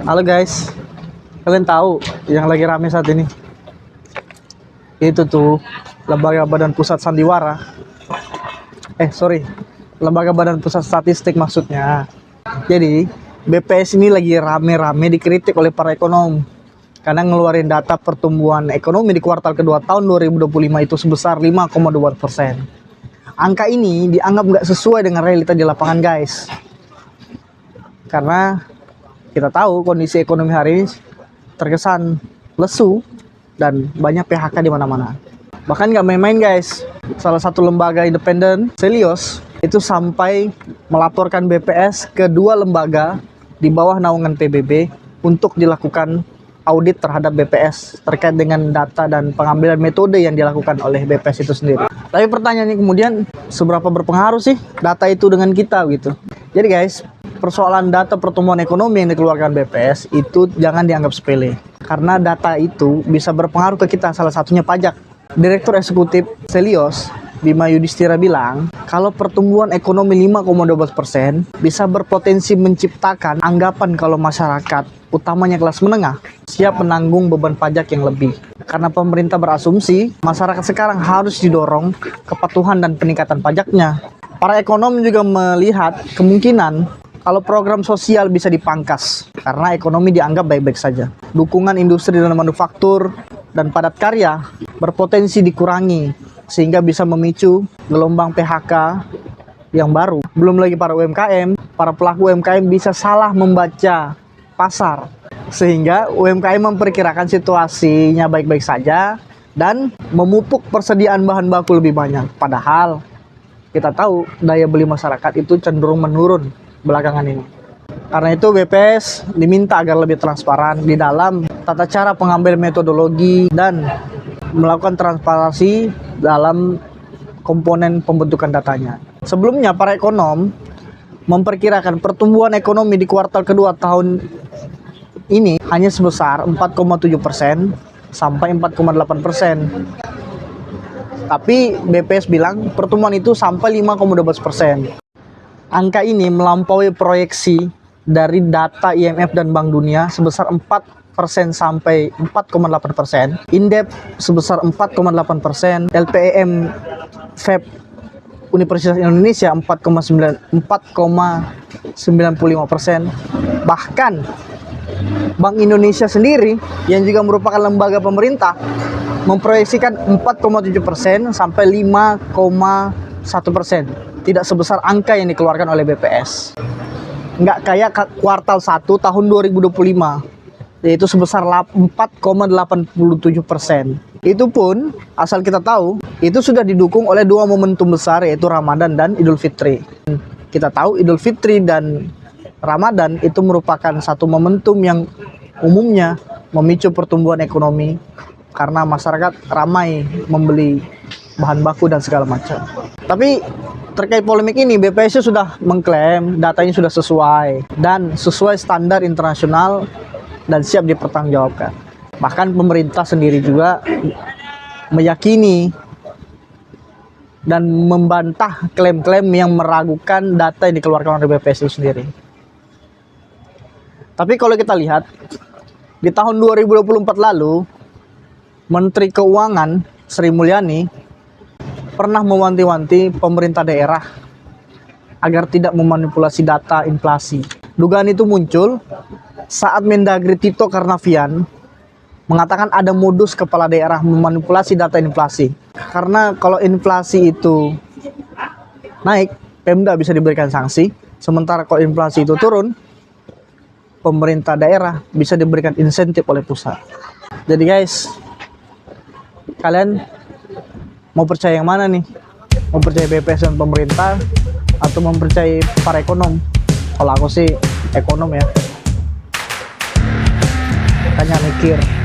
Halo guys, kalian tahu yang lagi rame saat ini? Itu tuh Lembaga Badan Pusat Sandiwara. Lembaga Badan Pusat Statistik maksudnya. Jadi BPS ini lagi rame-rame dikritik oleh para ekonom karena ngeluarin data pertumbuhan ekonomi di kuartal kedua tahun 2025 itu sebesar 5,2%. Angka ini dianggap nggak sesuai dengan realita di lapangan guys. Karena kita tahu kondisi ekonomi hari ini terkesan lesu dan banyak PHK di mana-mana. Bahkan nggak main-main guys. Salah satu lembaga independen, Celios, itu sampai melaporkan BPS ke dua lembaga di bawah naungan PBB untuk dilakukan audit terhadap BPS terkait dengan data dan pengambilan metode yang dilakukan oleh BPS itu sendiri. Tapi pertanyaannya kemudian, seberapa berpengaruh sih data itu dengan kita gitu? Jadi guys, persoalan data pertumbuhan ekonomi yang dikeluarkan BPS itu jangan dianggap sepele. Karena data itu bisa berpengaruh ke kita, salah satunya pajak. Direktur Eksekutif Celios, Bima Yudhistira bilang, kalau pertumbuhan ekonomi 5,12% bisa berpotensi menciptakan anggapan kalau masyarakat, utamanya kelas menengah, siap menanggung beban pajak yang lebih. Karena pemerintah berasumsi, masyarakat sekarang harus didorong kepatuhan dan peningkatan pajaknya. Para ekonom juga melihat kemungkinan kalau program sosial bisa dipangkas karena ekonomi dianggap baik-baik saja. Dukungan industri dan manufaktur dan padat karya berpotensi dikurangi sehingga bisa memicu gelombang PHK yang baru. Belum lagi para UMKM, para pelaku UMKM bisa salah membaca pasar sehingga UMKM memperkirakan situasinya baik-baik saja dan memupuk persediaan bahan baku lebih banyak. Padahal kita tahu daya beli masyarakat itu cenderung menurun belakangan ini. Karena itu BPS diminta agar lebih transparan di dalam tata cara pengambil metodologi dan melakukan transparansi dalam komponen pembentukan datanya. Sebelumnya para ekonom memperkirakan pertumbuhan ekonomi di kuartal kedua tahun ini hanya sebesar 4,7% sampai 4,8%. Tapi BPS bilang pertumbuhan itu sampai 5,12%. Angka ini melampaui proyeksi dari data IMF dan Bank Dunia sebesar 4% sampai 4,8%, Indef sebesar 4,8%, LPEM Feb Universitas Indonesia 4,95%, bahkan Bank Indonesia sendiri yang juga merupakan lembaga pemerintah memproyeksikan 4,7% sampai 5,1%. Tidak sebesar angka yang dikeluarkan oleh BPS. Nggak kayak kuartal 1 tahun 2025, yaitu sebesar 4,87%. Itu pun, asal kita tahu, itu sudah didukung oleh dua momentum besar, yaitu Ramadan dan Idul Fitri. Kita tahu Idul Fitri dan Ramadan itu merupakan satu momentum yang umumnya memicu pertumbuhan ekonomi karena masyarakat ramai membeli bahan baku dan segala macam. Tapi terkait polemik ini, BPS sudah mengklaim datanya sudah sesuai dan sesuai standar internasional dan siap dipertanggungjawabkan. Bahkan pemerintah sendiri juga meyakini dan membantah klaim-klaim yang meragukan data yang dikeluarkan oleh BPS itu sendiri. Tapi kalau kita lihat, di tahun 2024 lalu, Menteri Keuangan Sri Mulyani pernah mewanti-wanti pemerintah daerah agar tidak memanipulasi data inflasi. Dugaan itu muncul saat Mendagri Tito Karnavian mengatakan ada modus kepala daerah memanipulasi data inflasi. Karena kalau inflasi itu naik, Pemda bisa diberikan sanksi, sementara kalau inflasi itu turun, pemerintah daerah bisa diberikan insentif oleh pusat. Jadi guys, kalian mau percaya yang mana nih? Mau percaya BPS dan pemerintah atau mempercayai para ekonom? Kalau aku sih ekonom ya. Makanya mikir.